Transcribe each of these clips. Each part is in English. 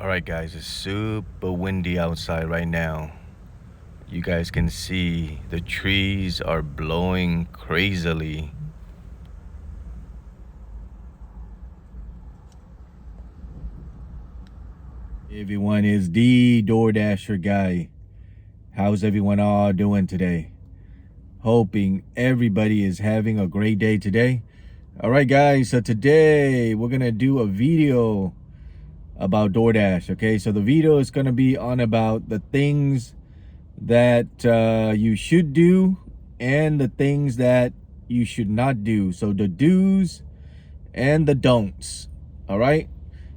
All right, guys, it's super windy outside right now. You guys can see the trees are blowing crazily. Everyone is the DoorDasher guy. How's everyone all doing today? Hoping everybody is having a great day today. All right, guys, so today we're gonna do a video about DoorDash. Okay, so the video is gonna be on about the things that you should do and the things that you should not do. So the do's and the don'ts. All right,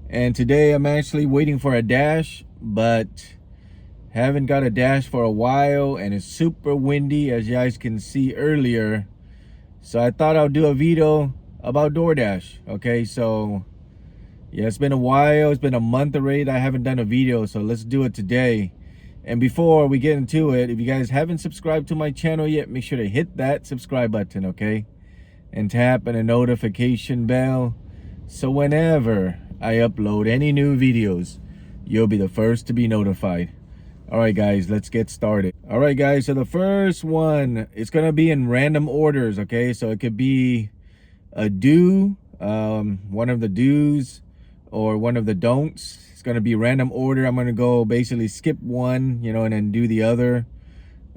and today I'm actually waiting for a dash, but haven't got a dash for a while, and it's super windy, as you guys can see earlier. So I thought I'll do a video about DoorDash. Okay, so yeah, it's been a while. It's been a month already that I haven't done a video, so let's do it today. And before we get into it, if you guys haven't subscribed to my channel yet, make sure to hit that subscribe button, okay? And tap on the notification bell, so whenever I upload any new videos, you'll be the first to be notified. All right, guys, let's get started. All right, guys, so the first one, it's gonna be in random orders, okay? So it could be a do, one of the do's, or one of the don'ts. It's gonna be random order. I'm gonna go basically skip one, and then do the other.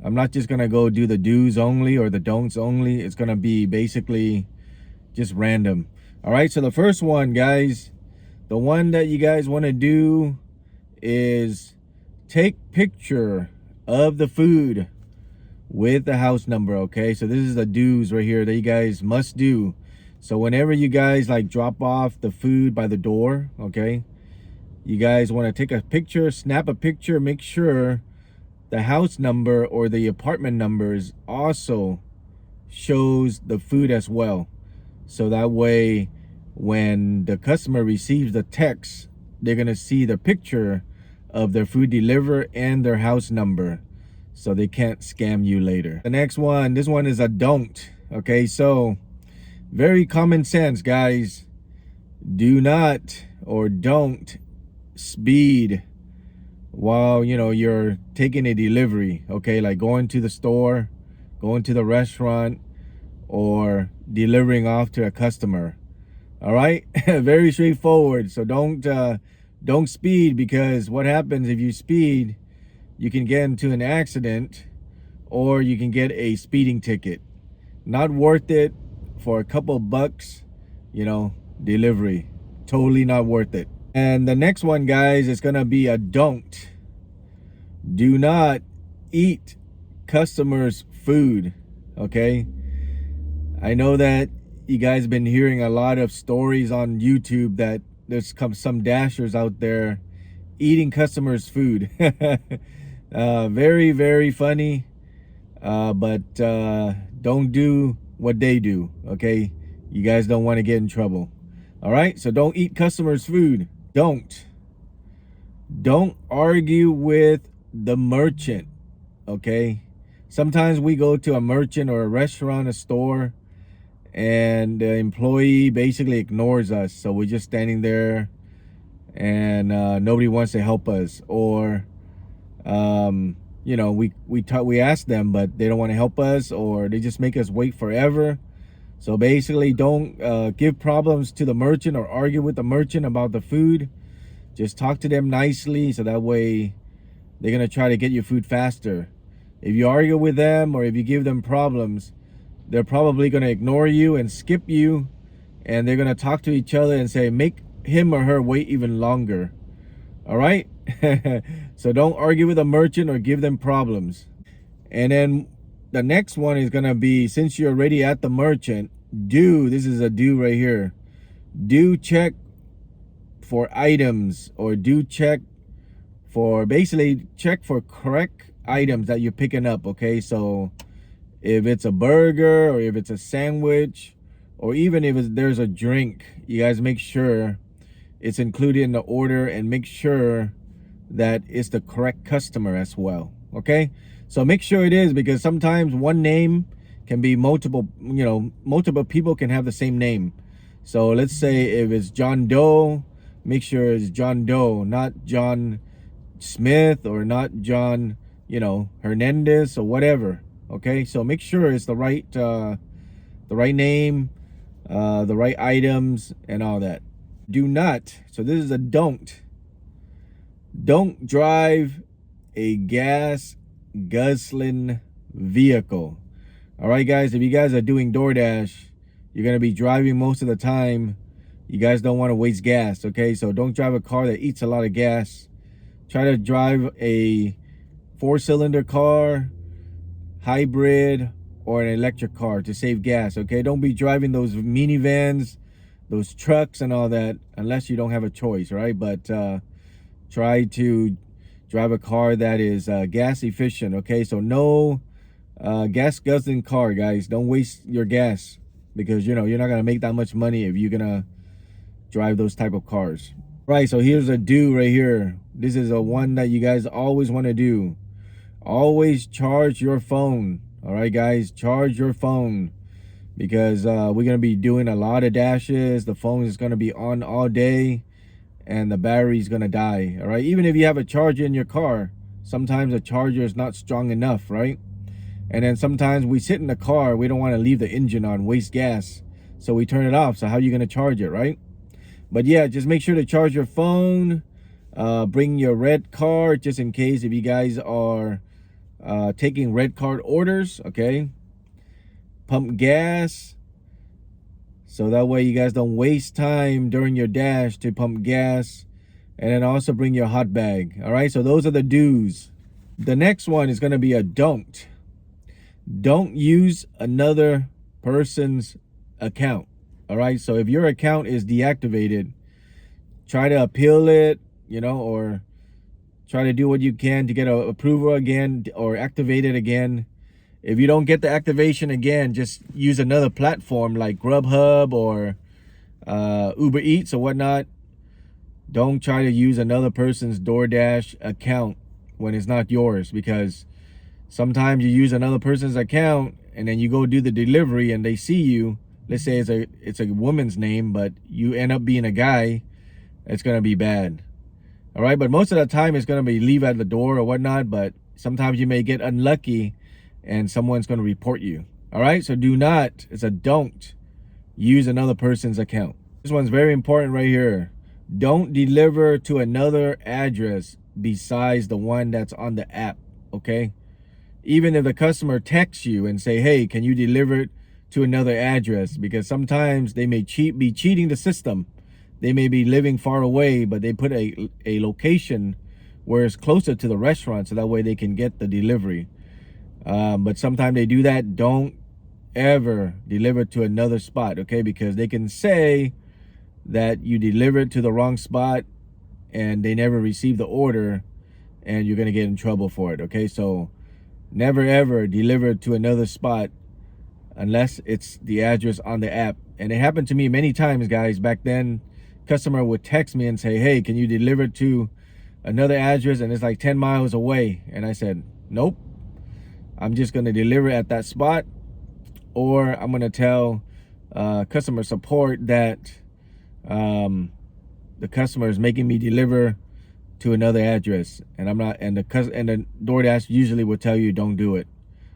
I'm not just gonna go do the do's only or the don'ts only. It's gonna be basically just random. All right, so the first one, guys, the one that you guys want to do is take picture of the food with the house number. Okay, so this is the do's right here that you guys must do. So whenever you guys like drop off the food by the door, okay, you guys want to take a picture, snap a picture, make sure the house number or the apartment numbers also shows the food as well. So that way when the customer receives the text, they're going to see the picture of their food delivered and their house number, so they can't scam you later. The next one, this one is a don't. Okay, so very common sense, guys. Do not or don't speed while you're taking a delivery. Okay, like going to the store, going to the restaurant, or delivering off to a customer. All right, very straightforward. So don't speed, because what happens if you speed, you can get into an accident or you can get a speeding ticket. Not worth it for a couple bucks, delivery. Totally not worth it. And the next one, guys, is gonna be a don't. Do not eat customers' food, okay? I know that you guys have been hearing a lot of stories on YouTube that there's some dashers out there eating customers' food. Very, very funny, but don't do what they do, okay? You guys don't want to get in trouble. All right, so don't eat customers' food. Don't argue with the merchant, okay? Sometimes we go to a merchant or a restaurant, a store, and the employee basically ignores us, so we're just standing there and nobody wants to help us, or we ask them but they don't want to help us, or they just make us wait forever. So basically, don't give problems to the merchant or argue with the merchant about the food. Just talk to them nicely, so that way they're gonna try to get your food faster. If you argue with them or if you give them problems, they're probably going to ignore you and skip you, and they're going to talk to each other and say, make him or her wait even longer. All right? So don't argue with a merchant or give them problems. And then the next one is going to be, since you're already at the merchant, this is a do right here. Do check for items, or basically check for correct items that you're picking up, okay? So if it's a burger, or if it's a sandwich, or even if there's a drink, you guys make sure it's included in the order, and make sure that it's the correct customer as well, okay? So make sure it is, because sometimes one name can be multiple people can have the same name. So let's say if it's John Doe, make sure it's John Doe, not John Smith, or not John, Hernandez or whatever. Okay, so make sure it's the right name, the right items, and all that. Do not. So this is a don't. Don't drive a gas guzzling vehicle. All right, guys. If you guys are doing DoorDash, you're gonna be driving most of the time. You guys don't want to waste gas. Okay, so don't drive a car that eats a lot of gas. Try to drive a 4-cylinder car, hybrid, or an electric car to save gas. Okay, don't be driving those minivans, those trucks and all that, unless you don't have a choice, right? But try to drive a car that is gas efficient. Okay, so no gas guzzling car, guys. Don't waste your gas, because you're not gonna make that much money if you're gonna drive those type of cars. Right, so here's a do right here. This is a one that you guys always want to do. Always charge your phone. All right, guys, charge your phone, because we're going to be doing a lot of dashes. The phone is going to be on all day, and the battery is going to die. All right, even if you have a charger in your car, sometimes the charger is not strong enough, right? And then sometimes we sit in the car, we don't want to leave the engine on, waste gas, so we turn it off. So how are you going to charge it, right? But yeah, just make sure to charge your phone. Bring your red card, just in case if you guys are taking red card orders. Okay, pump gas, so that way you guys don't waste time during your dash to pump gas. And then also bring your hot bag. All right, so those are the do's. The next one is going to be a don't. Don't use another person's account. All right, so if your account is deactivated, try to appeal it, or try to do what you can to get a approval again or activate it again. If you don't get the activation again, just use another platform like Grubhub or Uber Eats or whatnot. Don't try to use another person's DoorDash account when it's not yours, because sometimes you use another person's account and then you go do the delivery and they see you. Let's say it's a woman's name, but you end up being a guy. It's going to be bad. All right, but most of the time it's going to be leave at the door or whatnot, but sometimes you may get unlucky and someone's going to report you. All right, so do not, it's a don't use another person's account. This one's very important right here. Don't deliver to another address besides the one that's on the app. Okay, even if the customer texts you and say, hey, can you deliver it to another address, because sometimes they may be cheating the system. They may be living far away, but they put a location where it's closer to the restaurant, so that way they can get the delivery. But sometimes they do that. Don't ever deliver to another spot, okay? Because they can say that you delivered to the wrong spot and they never received the order, and you're gonna get in trouble for it, okay? So never ever deliver to another spot unless it's the address on the app. And it happened to me many times, guys. Back then, customer would text me and say, hey, can you deliver to another address, and it's like 10 miles away? And I said, nope, I'm just going to deliver at that spot, or I'm going to tell customer support that the customer is making me deliver to another address, and I'm not, and the DoorDash usually will tell you don't do it.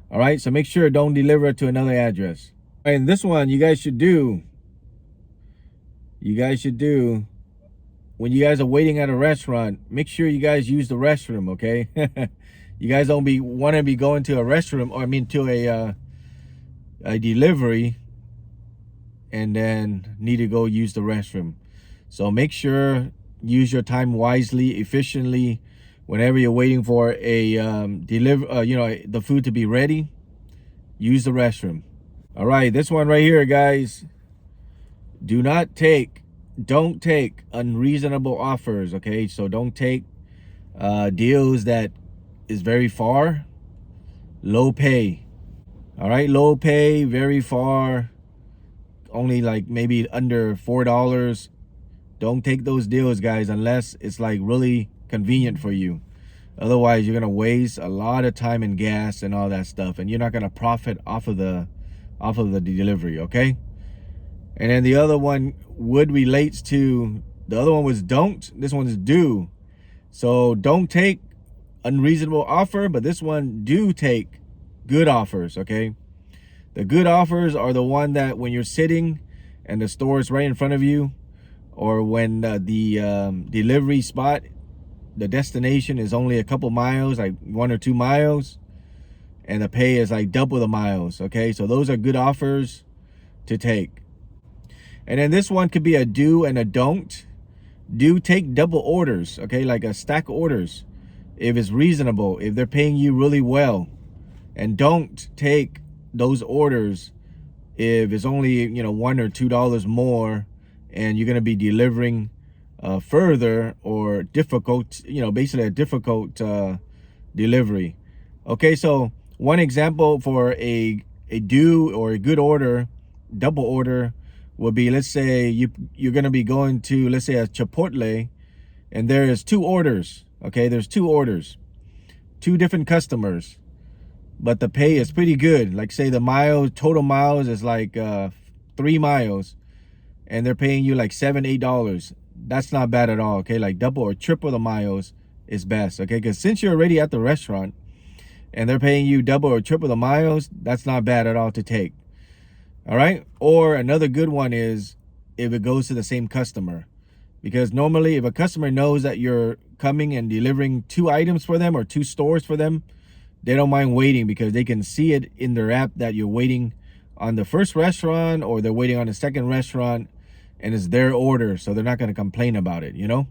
All right, so make sure don't deliver to another address. And this one you guys should do. When you guys are waiting at a restaurant, make sure you guys use the restroom, okay? You guys don't want to be going to a restroom, or to a delivery, and then need to go use the restroom. So make sure use your time wisely, efficiently. Whenever you're waiting for a the food to be ready, use the restroom. All right, this one right here, guys. Don't take unreasonable offers, okay? So don't take deals that is very far, low pay. All right, low pay, very far, only like maybe under $4. Don't take those deals, guys, unless it's like really convenient for you. Otherwise, you're gonna waste a lot of time and gas and all that stuff, and you're not gonna profit off of the delivery, okay? And then the other one relates to The other one was don't. This one is do. So don't take unreasonable offer, but this one do take good offers, okay? The good offers are the one that when you're sitting and the store is right in front of you, or when the delivery spot, the destination is only a couple miles, like 1 or 2 miles, and the pay is like double the miles, okay? So those are good offers to take. And then this one could be a do and a don't. Do take double orders, okay? Like a stack orders if it's reasonable, if they're paying you really well. And don't take those orders if it's only, you know, $1 or $2 more and you're going to be delivering further or difficult, you know, basically a difficult delivery. Okay, so one example for a do or a good order, double order, would be, let's say you're going to be going to, let's say, a Chipotle, and there is 2 orders. Okay, there's 2 orders, 2 different customers, but the pay is pretty good. Like say the total miles is like 3 miles, and they're paying you like $7-8. That's not bad at all. Okay, like double or triple the miles is best. Okay, because since you're already at the restaurant and they're paying you double or triple the miles, that's not bad at all to take. All right. Or another good one is if it goes to the same customer, because normally if a customer knows that you're coming and delivering 2 items for them or 2 stores for them, they don't mind waiting because they can see it in their app that you're waiting on the first restaurant or they're waiting on the second restaurant, and it's their order. So they're not going to complain about it, you know?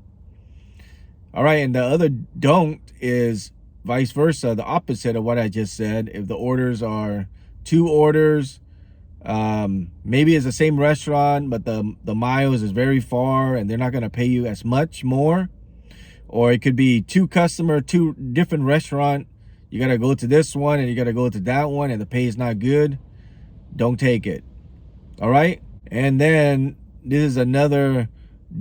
All right. And the other don't is vice versa, the opposite of what I just said. If the orders are 2 orders, maybe it's the same restaurant, but the miles is very far and they're not going to pay you as much more. Or it could be 2 customer, 2 different restaurant. You got to go to this one and you got to go to that one, and the pay is not good. Don't take it. All right. And then this is another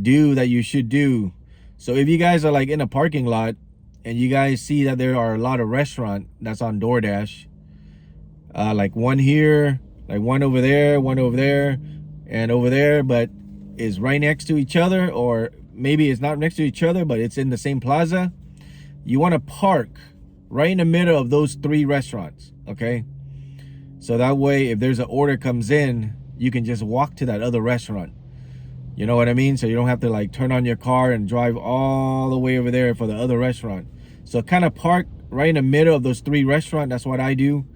do that you should do. So if you guys are like in a parking lot and you guys see that there are a lot of restaurant that's on DoorDash, like one here, like one over there, and over there, but is right next to each other, or maybe it's not next to each other, but it's in the same plaza. You want to park right in the middle of those 3 restaurants, okay? So that way, if there's an order comes in, you can just walk to that other restaurant. You know what I mean? So you don't have to like turn on your car and drive all the way over there for the other restaurant. So kind of park right in the middle of those 3 restaurants. That's what I do.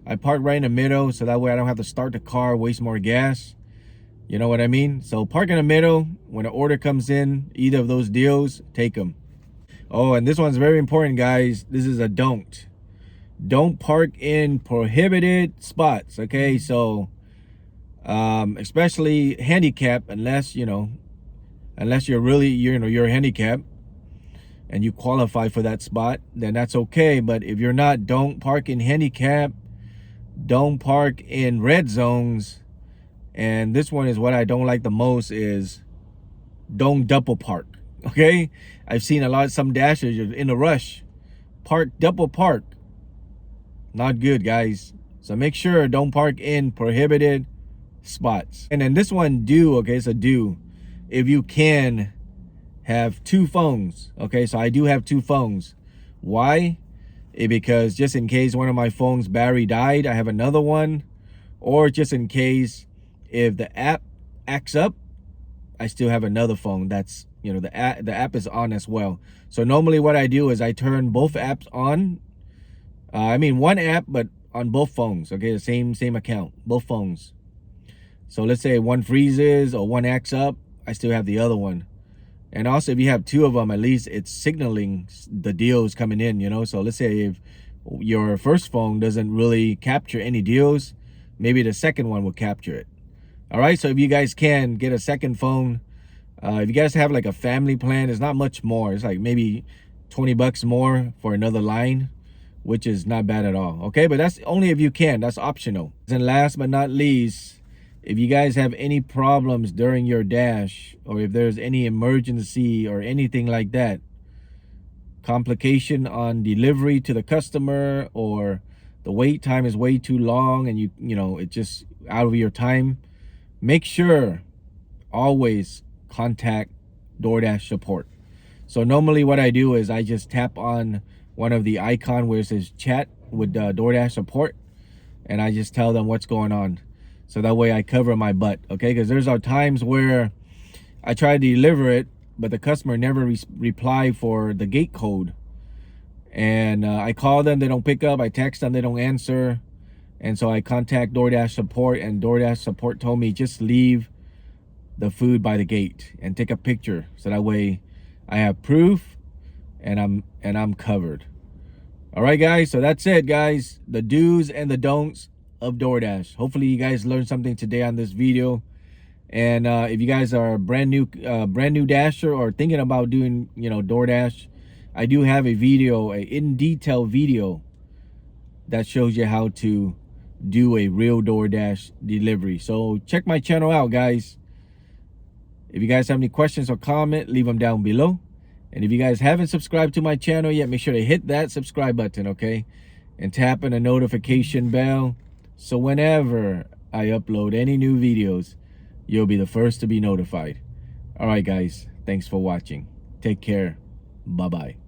I park right in the middle, so that way I don't have to start the car, waste more gas. You know what I mean? So park in the middle. When an order comes in, either of those deals, take them. Oh, and this one's very important, guys. This is a don't. Don't park in prohibited spots, okay? So, especially handicap, unless you're really, you're handicapped and you qualify for that spot, then that's okay. But if you're not, don't park in handicap. Don't park in red zones. And this one is what I don't like the most, is don't double park. Okay, I've seen some dashers in a rush double park. Not good, guys. So make sure don't park in prohibited spots. And then this one, do. Okay, so do, if you can have 2 phones. Okay, so I do have 2 phones. Why? Because just in case one of my phones battery died, I have another one. Or just in case if the app acts up, I still have another phone that's, the app is on as well. So normally what I do is I turn both apps on. One app, but on both phones. Okay, the same account, both phones. So let's say one freezes or one acts up, I still have the other one. And also, if you have 2 of them, at least it's signaling the deals coming in, So let's say if your first phone doesn't really capture any deals, maybe the second one will capture it. All right, so if you guys can get a second phone, if you guys have like a family plan, it's not much more. It's like maybe $20 more for another line, which is not bad at all. Okay, but that's only if you can. That's optional. And last but not least, if you guys have any problems during your dash, or if there's any emergency or anything like that, complication on delivery to the customer, or the wait time is way too long and it's just out of your time, make sure always contact DoorDash Support. So normally what I do is I just tap on one of the icon where it says chat with DoorDash Support, and I just tell them what's going on. So that way I cover my butt, okay? Because there's times where I try to deliver it, but the customer never reply for the gate code. And I call them, they don't pick up. I text them, they don't answer. And so I contact DoorDash Support, and DoorDash Support told me just leave the food by the gate and take a picture. So that way I have proof and I'm covered. All right, guys. So that's it, guys. The do's and the don'ts of DoorDash. Hopefully you guys learned something today on this video. And if you guys are a brand new dasher or thinking about doing, DoorDash, I do have a video, a in detail video that shows you how to do a real DoorDash delivery. So check my channel out, guys. If you guys have any questions or comment, leave them down below. And if you guys haven't subscribed to my channel yet, make sure to hit that subscribe button, okay? And tap on the notification bell, so whenever I upload any new videos, you'll be the first to be notified. All right, guys. Thanks for watching. Take care. Bye-bye.